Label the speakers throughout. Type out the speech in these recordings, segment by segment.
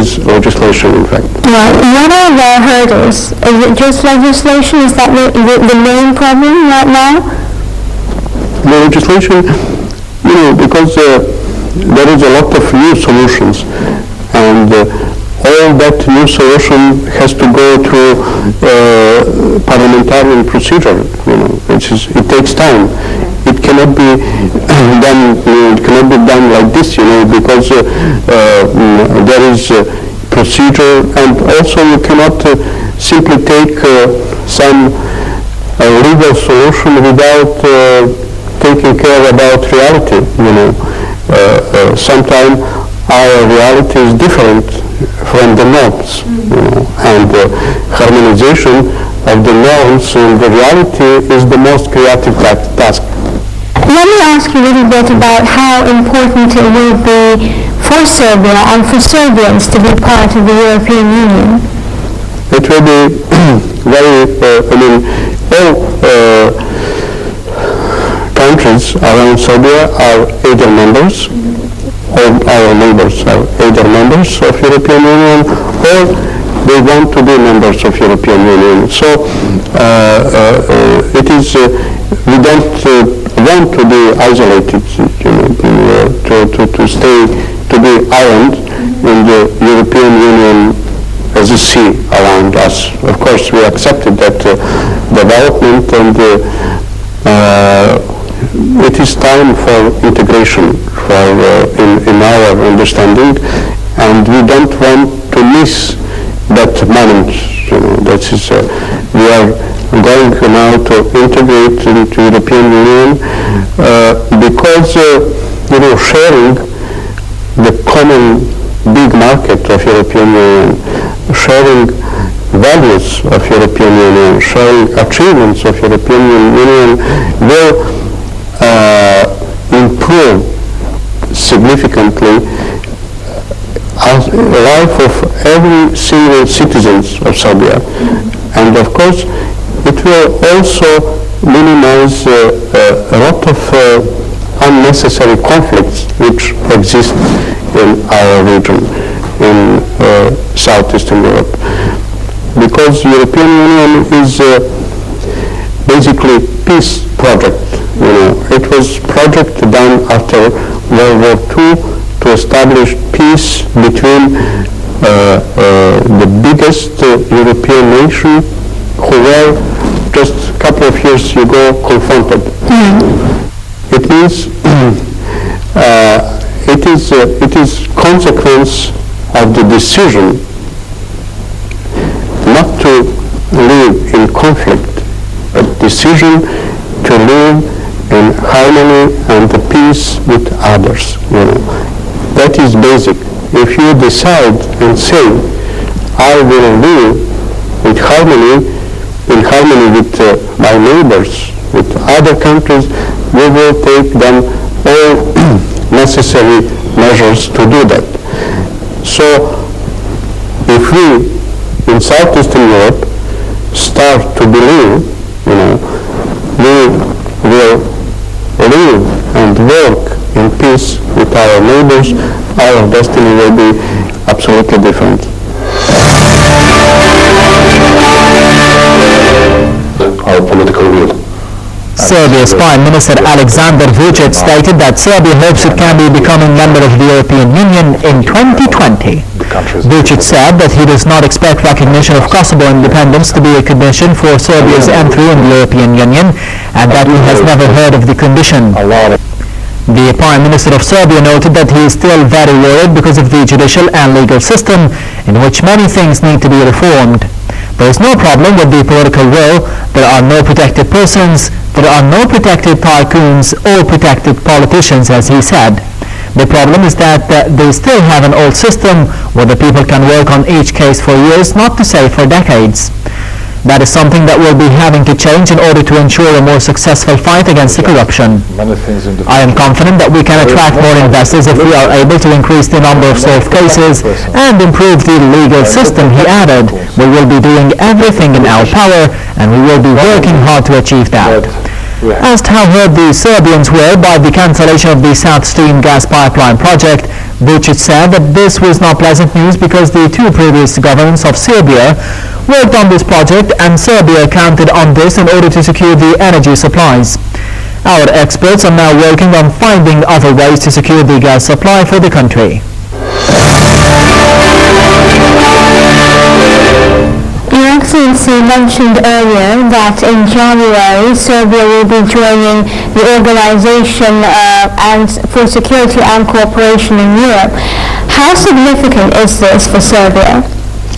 Speaker 1: is legislation, in fact.
Speaker 2: Well, what are the hurdles? Is it just legislation? Is that the main problem right now?
Speaker 1: The legislation, because there is a lot of new solutions, and all that new solution has to go through parliamentary procedure, it takes time. It cannot be done. It cannot be done like this, because there is procedure, and also you cannot simply take some legal solution without taking care about reality. Sometimes our reality is different from the norms, and harmonization of the norms and the reality is the most creative task.
Speaker 2: Let me ask you a little bit about how important it will be for Serbia and for Serbians to be part of the European Union.
Speaker 1: It will be very, all countries around Serbia are either members, all our neighbors are either members of European Union, or they want to be members of European Union. So it is, we don't want to be isolated, to be island in the European Union as a sea around us. Of course, we accepted that development, and it is time for integration in our understanding, and we don't want to miss that moment. That is, we are going now to integrate into European Union because sharing the common big market of European Union, sharing values of European Union, sharing achievements of European Union will improve significantly the life of every single citizen of Serbia. And of course, it will also minimize a lot of unnecessary conflicts which exist in our region, in Southeastern Europe. Because European Union is basically peace project. It was project done after World War II to establish peace between the biggest European nation who were just a couple of years ago confronted. It means it is consequence of the decision not to live in conflict, but decision to live in harmony and peace with others. That is basic. If you decide and say, I will live in harmony with my neighbors, with other countries, we will take them all necessary measures to do that. So if we in Southeastern Europe start to believe, we will live and work in peace with our neighbors, our destiny will be absolutely different. Our political will.
Speaker 3: Serbia's Prime Minister Aleksandar Vučić stated that Serbia hopes it can be becoming member of the European Union in 2020. Vučić said that he does not expect recognition of Kosovo independence to be a condition for Serbia's entry in the European Union, and that he has never heard of the condition. The Prime Minister of Serbia noted that he is still very worried because of the judicial and legal system, in which many things need to be reformed. There is no problem with the political will. There are no protected persons. There are no protected tycoons or protected politicians, as he said. The problem is that they still have an old system where the people can work on each case for years, not to say for decades. That is something that we'll be having to change in order to ensure a more successful fight against the corruption. I am confident that we can attract more investors if we are able to increase the number of solved cases and improve the legal system, he added. We will be doing everything in our power, and we will be working hard to achieve that. Asked how hurt the Serbians were by the cancellation of the South Stream gas pipeline project, Vučić said that this was not pleasant news because the two previous governments of Serbia worked on this project and Serbia counted on this in order to secure the energy supplies. Our experts are now working on finding other ways to secure the gas supply for the country.
Speaker 2: Your Excellency mentioned earlier that in January Serbia will be joining the Organization for Security and Cooperation in Europe. How significant is this for Serbia?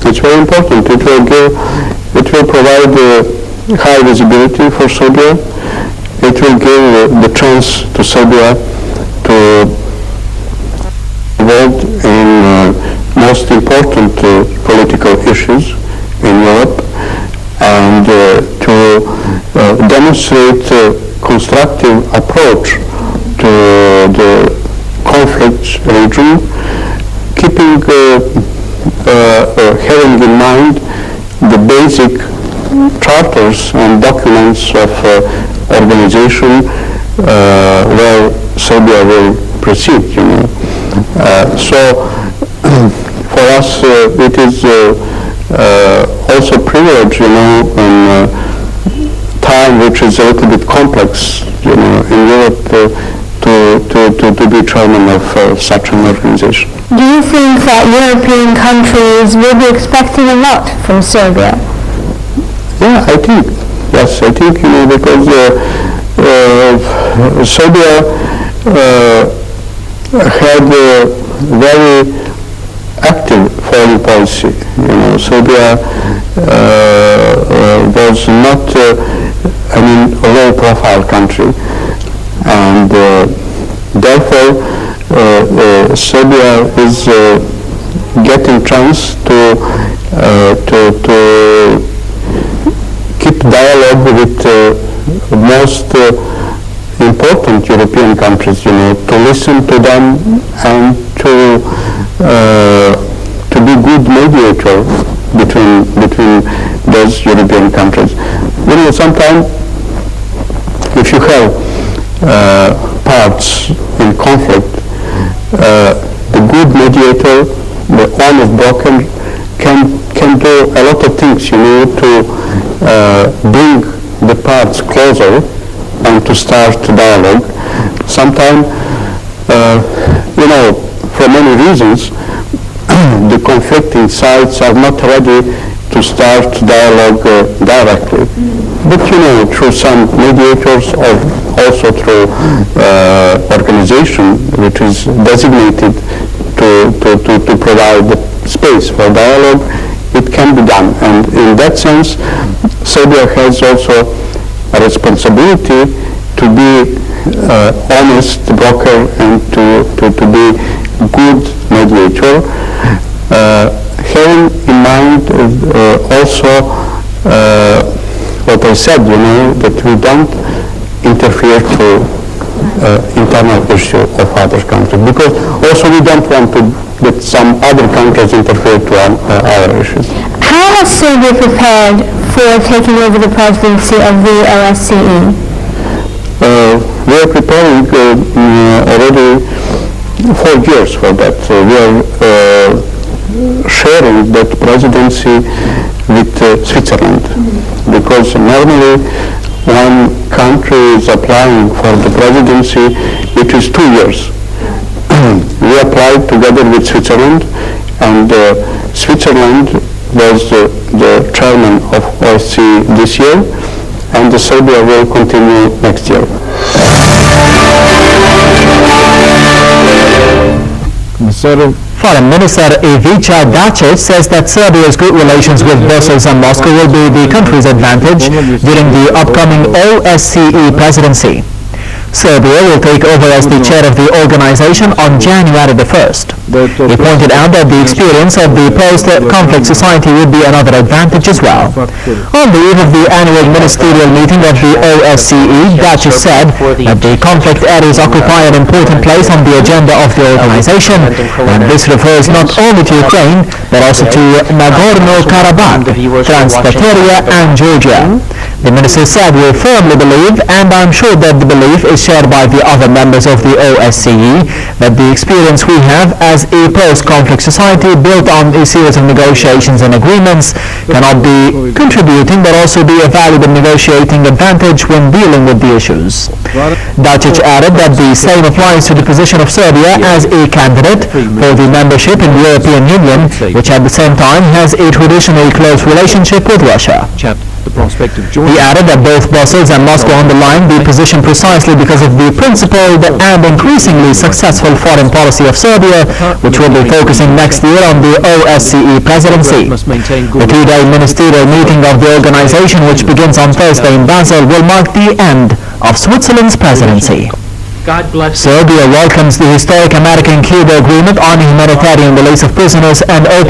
Speaker 1: It's very important. It will provide high visibility for Serbia. It will give the chance to Serbia to involved in most important political issues in Europe and to demonstrate a constructive approach to the conflict region, keeping having in mind the basic charters and documents of organization where Serbia will proceed, so for us it is also a privilege, in time which is a little bit complex, in Europe to be chairman of such an organization.
Speaker 2: Do you think that European countries will be expecting a lot from Serbia?
Speaker 1: Yeah, I think, yes, I think, because Serbia had a very active foreign policy. Serbia was not, a low-profile country, and therefore Serbia is getting chance to keep dialogue with most important European countries, to listen to them and to be good mediator between those European countries. Sometimes if you have parts in conflict, the good mediator, the honest broker, can do a lot of things, to bring the parts closer and to start dialogue. Sometimes, for many reasons, the conflicting sides are not ready to start dialogue directly. But through some mediators or also through organization which is designated to provide the space for dialogue, it can be done. And in that sense, Serbia has also a responsibility to be honest broker and to be good mediator, having in mind also what I said, that we don't interfere to internal issue of other countries, because also we don't want to that some other countries interfere to our issues.
Speaker 2: How has Serbia prepared for taking over the presidency of the OSCE?
Speaker 1: We are preparing already 4 years for that. We are sharing that presidency with Switzerland, because normally one country is applying for the presidency, it is 2 years. We applied together with Switzerland, and Switzerland was the chairman of OSCE this year, and Serbia will continue next year.
Speaker 3: Foreign Minister Ivica Dačić says that Serbia's good relations with Brussels and Moscow will be the country's advantage during the upcoming OSCE presidency. Serbia will take over as the chair of the organization on January the 1st. He pointed out that the experience of the post-conflict society would be another advantage as well. On the eve of the annual ministerial meeting of the OSCE, Dačić said that the conflict areas occupy an important place on the agenda of the organization, and this refers not only to Ukraine, but also to Nagorno-Karabakh, Transnistria and Georgia. The minister said, "We firmly believe, and I'm sure that the belief is shared by the other members of the OSCE, that the experience we have as a post-conflict society built on a series of negotiations and agreements cannot be contributing but also be a valuable negotiating advantage when dealing with the issues." Dačić added that the same applies to the position of Serbia as a candidate for the membership in the European Union, which at the same time has a traditionally close relationship with Russia. He added that both Brussels and Moscow underlined the position precisely because of the principled and increasingly successful foreign policy of Serbia, which will be focusing next year on the OSCE presidency. The two-day ministerial meeting of the organization, which begins on Thursday in Basel, will mark the end of Switzerland's presidency. Serbia welcomes the historic American-Cuba agreement on humanitarian release of prisoners and open